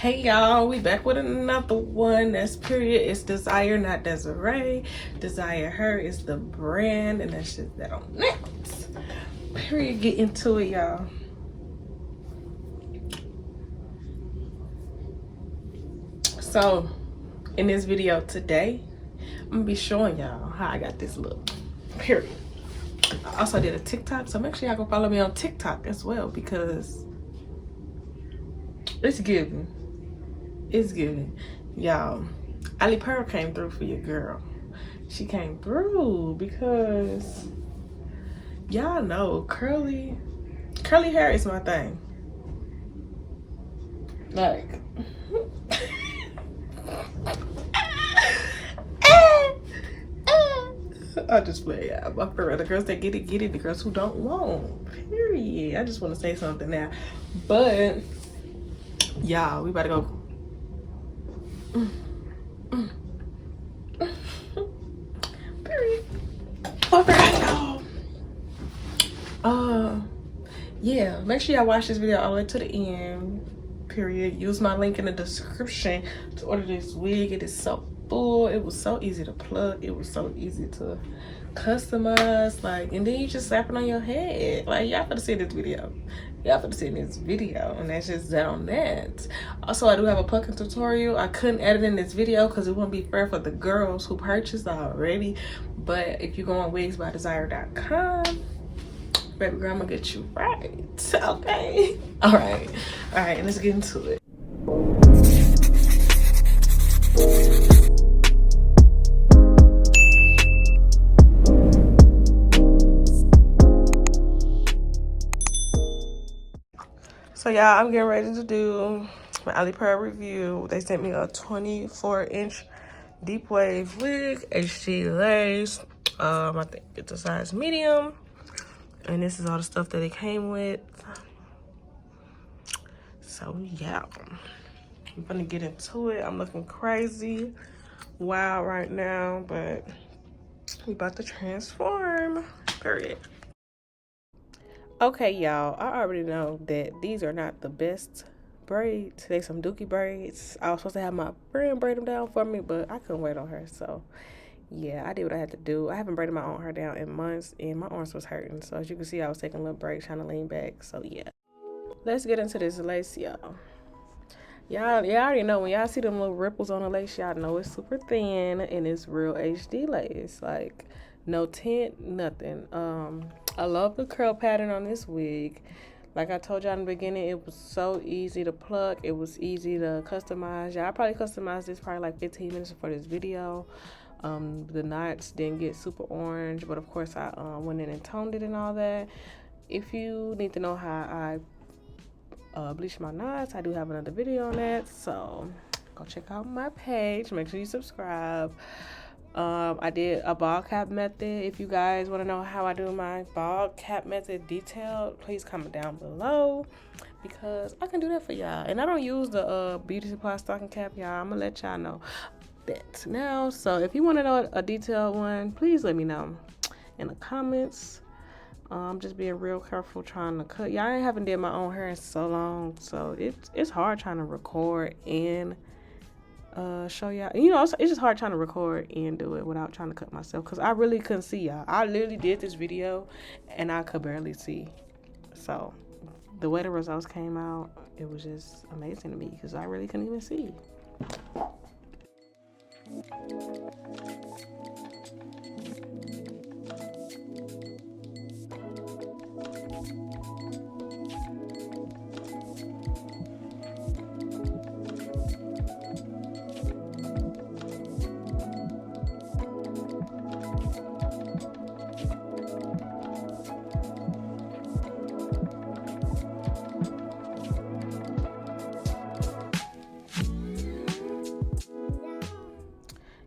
Hey y'all, we back with another one. That's period. It's Desire, not Desiree. Desire Her is the brand, and that's just that on next. Period. Get into it, y'all. So, in this video today, I'm gonna be showing y'all how I got this look. Period. I also did a TikTok, so make sure y'all go follow me on TikTok as well because it's giving. It's giving. Y'all, Alipearl came through for your girl. She came through because y'all know curly hair is my thing. Like I just play. I prefer the girls that get it, the girls who don't won't. Period. I just want to say something now. But y'all, we about to go. Period. Alright, y'all. Yeah, make sure y'all watch this video all the way to the end. Period. Use my link in the description to order this wig. It is so full. It was so easy to plug. It was so easy to customize. Like, and then you just slap it on your head. Like, y'all gotta see this video. Y'all gotta see this video, and that's just that on that. Also, I do have a plucking tutorial. I couldn't edit in this video because it wouldn't be fair for the girls who purchased already. But if you go on wigsbydesire.com, baby girl, I'm gonna get you right. Okay. All right, let's get into it. So y'all, I'm getting ready to do my Alipearl review. They sent me a 24-inch deep wave wig, HD lace. I think it's a size medium. And this is all the stuff that it came with. So yeah, I'm gonna get into it. I'm looking crazy, wild right now, but we about to transform, period. Okay, y'all, I already know that these are not the best braids. They some dookie braids. I was supposed to have my friend braid them down for me, but I couldn't wait on her, so yeah, I did what I had to do. I haven't braided my own hair down in months, and my arms was hurting. So as you can see, I was taking a little break, trying to lean back. So yeah, let's get into this lace, y'all. Y'all already know when y'all see them little ripples on the lace, y'all know it's super thin and it's real HD lace. Like no tint, nothing. I love the curl pattern on this wig. Like I told y'all in the beginning, it was so easy to pluck. It was easy to customize. Y'all probably customized this probably like 15 minutes for this video. The knots didn't get super orange, but of course I went in and toned it and all that. If you need to know how I bleach my knots, I do have another video on that, so go check out my page. Make sure you subscribe. I did a ball cap method. If you guys want to know how I do my ball cap method detailed, please comment down below because I can do that for y'all. And I don't use the beauty supply stocking cap, y'all. I'm gonna let y'all know that now. So if you want to know a detailed one, please let me know in the comments. I'm just being real careful trying to cut. Y'all, I haven't did my own hair in so long, so it's hard trying to record and show y'all. You know, it's just hard trying to record and do it without trying to cut myself because I really couldn't see y'all. I literally did this video and I could barely see. So the way the results came out, it was just amazing to me because I really couldn't even see.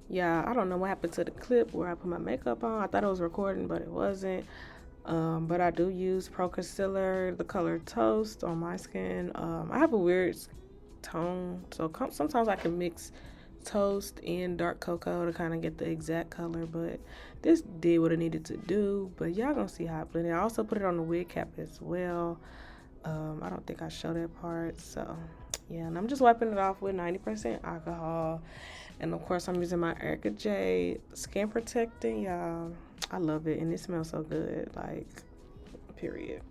Yeah, I don't know what happened to the clip where I put my makeup on. I thought it was recording, but it wasn't. But I do use Pro Concealer, the color Toast on my skin. I have a weird tone, so sometimes I can mix Toast and dark cocoa to kind of get the exact color, but this did what it needed to do. But y'all gonna see how I blend it. I also put it on the wig cap as well. I don't think I showed that part, so Yeah, and I'm just wiping it off with 90% alcohol. And of course, I'm using my Erica J skin protectant, y'all. I love it, and it smells so good. Like, period.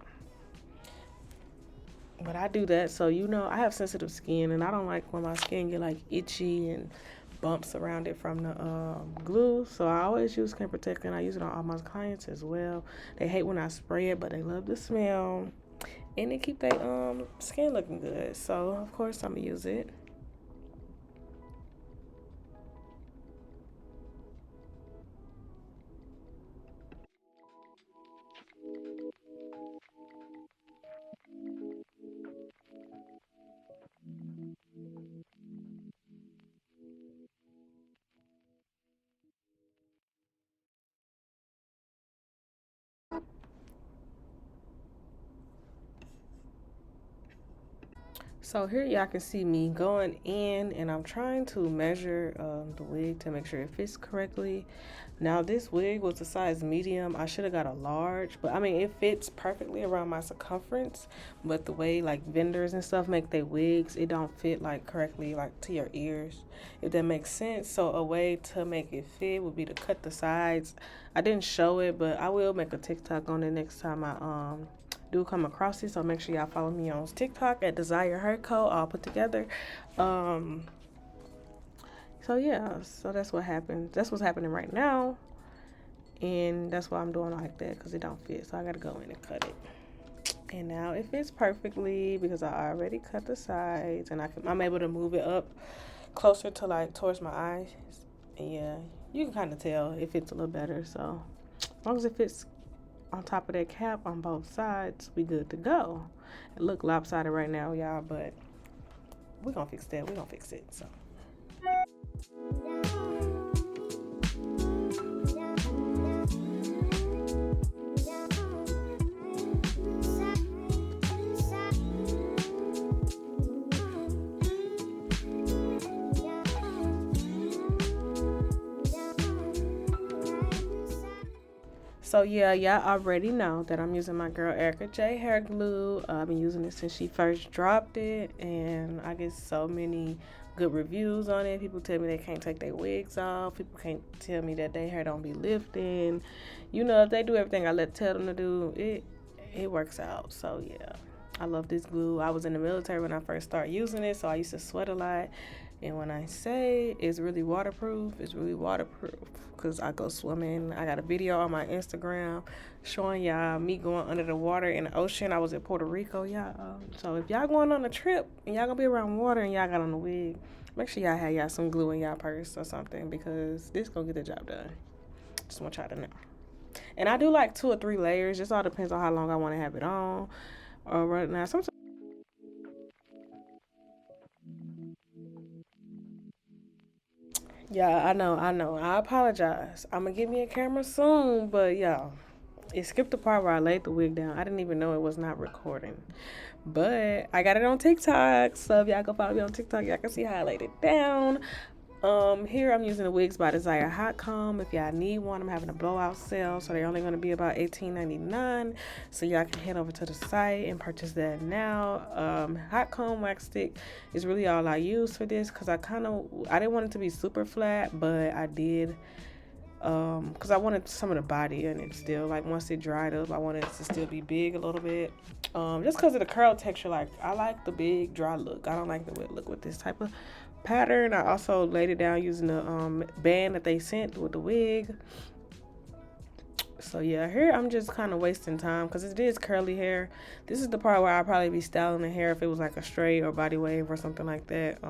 But I do that so I have sensitive skin, and I don't like when my skin get like itchy and bumps around it from the glue. So I always use skin protectant. I use it on all my clients as well. They hate when I spray it, but they love the smell, and it keep their skin looking good. So of course I'm gonna use it. So here y'all can see me going in, and I'm trying to measure the wig to make sure it fits correctly. Now this wig was a size medium. I should have got a large, but I mean it fits perfectly around my circumference. But the way like vendors and stuff make their wigs, it don't fit like correctly like to your ears, if that makes sense. So a way to make it fit would be to cut the sides. I didn't show it, but I will make a TikTok on it next time I do come across it. So make sure y'all follow me on TikTok at Desire Hair Co. All put together. Um, so yeah, so that's what happened. That's what's happening right now, and that's why I'm doing like that because it don't fit. So I gotta go in and cut it. And now it fits perfectly because I already cut the sides, and I'm able to move it up closer to like towards my eyes. And yeah, you can kind of tell it fits a little better. So as long as it fits on top of that cap on both sides, we good to go. It look lopsided right now, y'all, but we're gonna fix that. We're gonna fix it. So yeah, y'all already know that I'm using my girl Erica J hair glue. I've been using it since she first dropped it, and I get so many good reviews on it. People tell me they can't take their wigs off. People can't tell me that their hair don't be lifting. If they do everything I tell them to do, it works out. So yeah, I love this glue. I was in the military when I first started using it, so I used to sweat a lot. And when I say it's really waterproof, it's really waterproof because I go swimming. I got a video on my Instagram showing y'all me going under the water in the ocean. I was in Puerto Rico, y'all. So if y'all going on a trip and y'all gonna be around water and y'all got on the wig, make sure y'all have y'all some glue in y'all purse or something because this gonna get the job done. Just want y'all to know. And I do like 2 or 3 layers. Just all depends on how long I want to have it on. Or right now, sometimes. Yeah, I know. I apologize. I'm gonna get me a camera soon, but yeah, it skipped the part where I laid the wig down. I didn't even know it was not recording. But I got it on TikTok, so if y'all go follow me on TikTok, y'all can see how I laid it down. Here I'm using the Wigs by Desire Hot Comb. If y'all need one, I'm having a blowout sale, so they're only going to be about $18.99. So y'all can head over to the site and purchase that now. Hot comb wax stick is really all I use for this because I didn't want it to be super flat, but I did because I wanted some of the body in it still. Like once it dried up, I wanted it to still be big a little bit. Just because of the curl texture, like I like the big dry look. I don't like the wet look with this type of pattern. I also laid it down using the band that they sent with the wig. So yeah, here I'm just kind of wasting time because it is curly hair. This is the part where I'd probably be styling the hair if it was like a straight or body wave or something like that.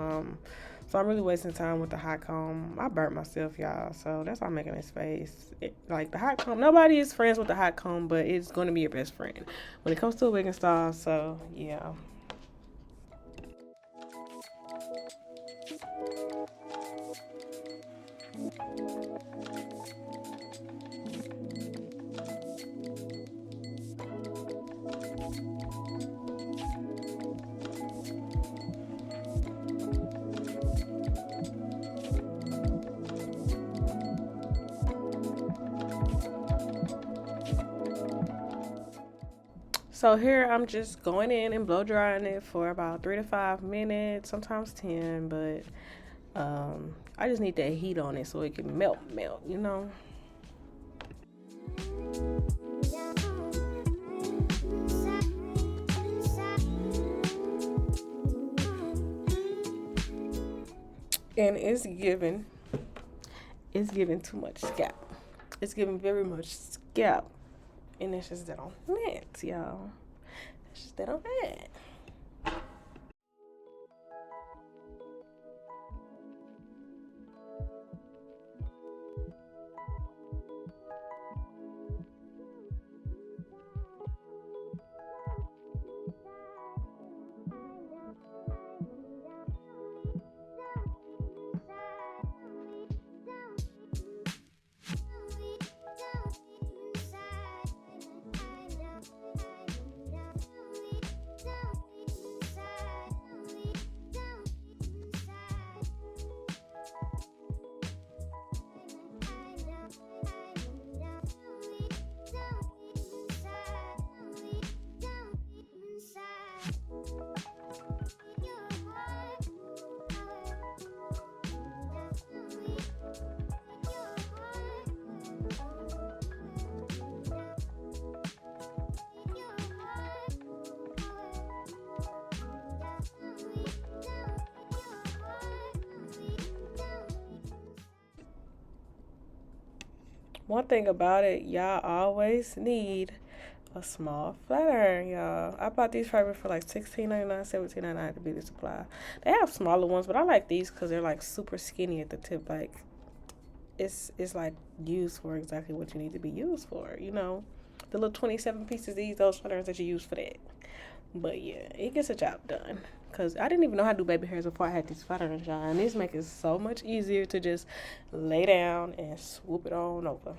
So I'm really wasting time with the hot comb. I burnt myself, y'all, so that's why I'm making this face. Like the hot comb, nobody is friends with the hot comb, but it's going to be your best friend when it comes to a wig and style. So yeah. So here I'm just going in and blow drying it for about 3 to 5 minutes, sometimes 10, but I just need that heat on it so it can melt, you know. And it's giving too much scalp. It's giving very much scalp, and it's just that on mint, y'all. It's just that on mint. One thing about it, y'all always need a small flat iron, y'all. I bought these probably for like $16.99, $17.99 to be the supply. They have smaller ones, but I like these because they're like super skinny at the tip. Like it's like used for exactly what you need to be used for, you know. The little 27 pieces, those flat irons that you use for that. But yeah, it gets the job done. Cause I didn't even know how to do baby hairs before I had these flat irons, y'all. And these make it so much easier to just lay down and swoop it on over.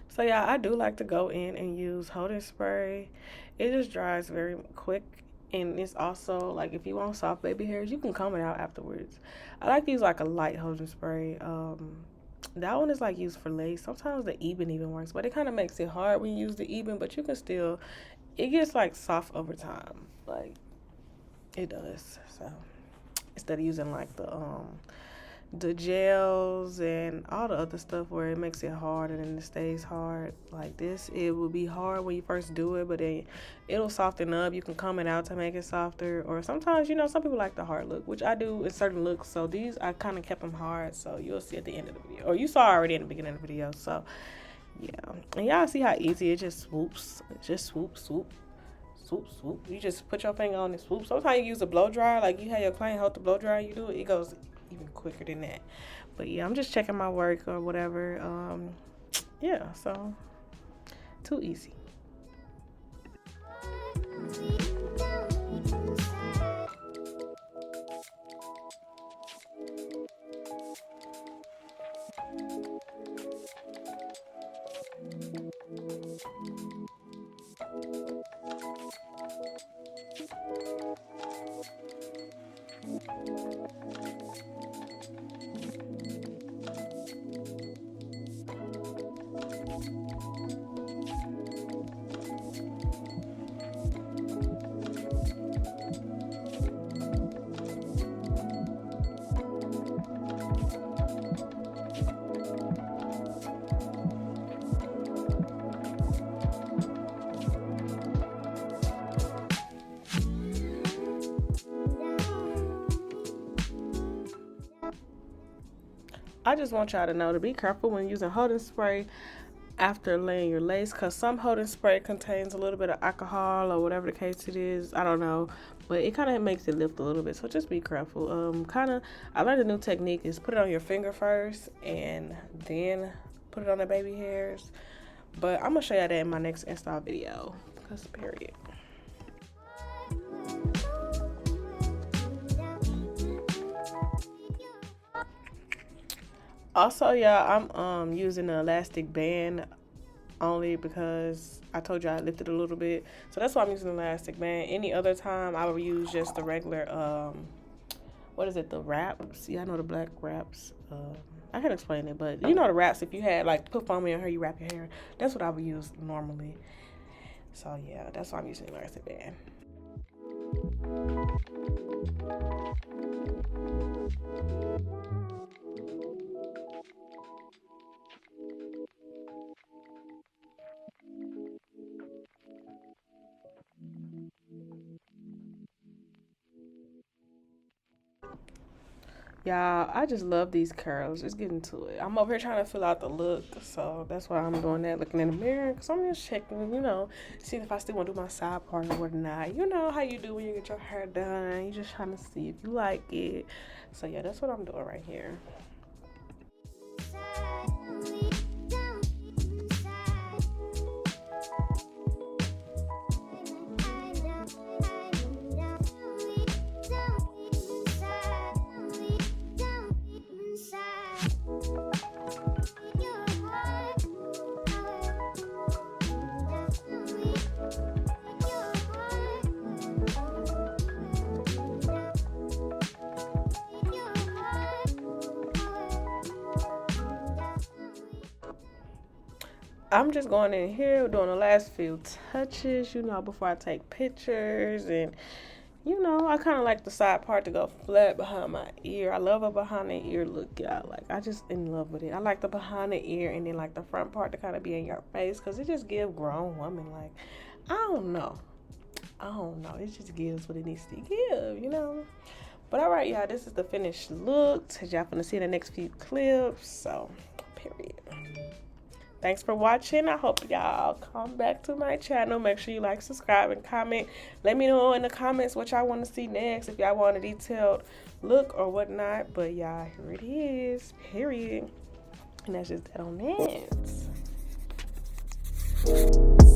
So yeah, I do like to go in and use holding spray. It just dries very quick, and it's also like if you want soft baby hairs, you can comb it out afterwards. I like to use like a light holding spray. That one is like used for lace. Sometimes the even works, but it kind of makes it hard when you use the even. But you can still, it gets like soft over time, like it does. So instead of using like the gels and all the other stuff where it makes it hard and then it stays hard like this, it will be hard when you first do it, but then it'll soften up. You can comb it out to make it softer, or sometimes, you know, some people like the hard look, which I do in certain looks. So these, I kind of kept them hard, so you'll see at the end of the video, or you saw already in the beginning of the video. So yeah, and y'all see how easy it just swoops. It just swoop, swoop, swoop, swoop. You just put your finger on and swoop. Sometimes you use a blow dryer, like you have your client hold the blow dryer, you do it, it goes even quicker than that. But yeah, I'm just checking my work or whatever. Yeah, so too easy. I just want y'all to know to be careful when using holding spray after laying your lace, because some holding spray contains a little bit of alcohol or whatever the case it is. I don't know, but it kind of makes it lift a little bit, so just be careful. I learned a new technique is put it on your finger first and then put it on the baby hairs, but I'm gonna show y'all that in my next install video, because period. Also, y'all, I'm using an elastic band only because I told you I lifted a little bit, so that's why I'm using an elastic band. Any other time I would use just the regular what is it, the wraps? Yeah, I know the black wraps. I can't explain it, but you know the wraps, if you had like put foam in your hair, you wrap your hair, that's what I would use normally. So yeah, that's why I'm using the elastic band. Y'all, I just love these curls. Just get into it. I'm over here trying to fill out the look, so that's why I'm doing that, looking in the mirror, because I'm just checking, seeing if I still want to do my side part or whatnot. You know how you do when you get your hair done. You just trying to see if you like it. So yeah, that's what I'm doing right here. I'm just going in here doing the last few touches, before I take pictures. And, I kind of like the side part to go flat behind my ear. I love a behind the ear look, y'all. Like, I just in love with it. I like the behind the ear and then, like, the front part to kind of be in your face, because it just gives grown woman, like, I don't know. It just gives what it needs to give. But, all right, y'all, this is the finished look. Y'all finna see the next few clips. So, period. Thanks for watching. I hope y'all come back to my channel. Make sure you like, subscribe, and comment. Let me know in the comments what y'all want to see next, if y'all want a detailed look or whatnot. But y'all, here it is, period. And that's just that on that.